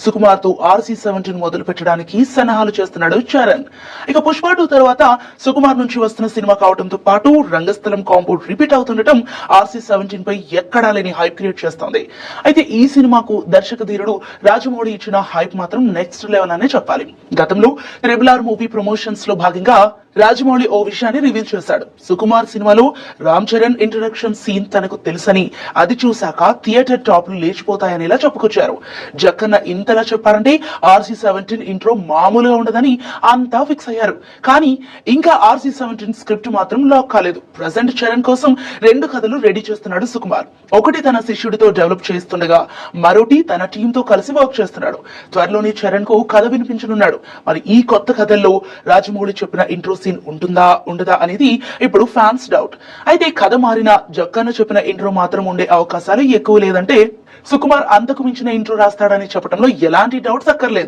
సుకుమార్ తో RC-17 మొదలు పెట్టడానికి సన్నాహాలు చేస్తున్నాడు చరణ్. ఇక పుష్ప 2 తర్వాత సుకుమార్ నుంచి వస్తున్న సినిమా కావడంతో పాటు రంగస్థలం కాంబో రిపీట్ అవుతుండటం RC-17 పై ఎక్కడా లేని హైప్ క్రియేట్ చేస్తోంది. అయితే ఈ సినిమాకు దర్శక ధీరుడు రాజమౌళి ఇచ్చిన హైప్ మాత్రం నెక్స్ట్ లెవెల్ అనే చెప్పాలి. గతంలో RRR మూవీ ప్రమోషన్స్ లో భాగంగా రాజమౌళి ఓ విషయాన్ని రివీల్ చేశాడు. సుకుమార్ సినిమాలో రామ్ చరణ్ ఇంట్రడక్షన్ సీన్ తనకు తెలుసని, అది చూశాక థియేటర్ టాప్లు లేచిపోతాయనేలా చెప్పుకొచ్చారు. జక్కన్న ఇంతలా చెప్పారంటే RC-17 ఇంట్రో మామూలుగా ఉండదని అంతా ఫిక్స్ అయ్యారు. కానీ ఇంకా RC-17 స్క్రిప్ట్ మాత్రం లాక్ కాలేదు. ప్రజెంట్ చరణ్ కోసం 2 కథలు రెడీ చేస్తున్నాడు సుకుమార్. ఒకటి తన శిష్యుడితో డెవలప్ చేస్తుండగా మరోటి తన టీమ్ తో కలిసి వర్క్ చేస్తున్నాడు. త్వరలోనే చరణ్ కు కథ వినిపించనున్నాడు. మరి ఈ కొత్త కథల్లో రాజమౌళి చెప్పిన ఇంట్రో సీన్ ఉంటుందా ఉండదా అనేది ఇప్పుడు ఫ్యాన్స్ డౌట్. అయితే కథ మారిన జక్కన్న చెప్పిన ఇంట్రో మాత్రం ఉండే అవకాశాలు ఎక్కువ లేదంటే సుకుమార్ అంతకు మించిన ఇంట్రో రాస్తాడని చెప్పడంలో ఎలాంటి డౌట్స్ అక్కర్లేదు.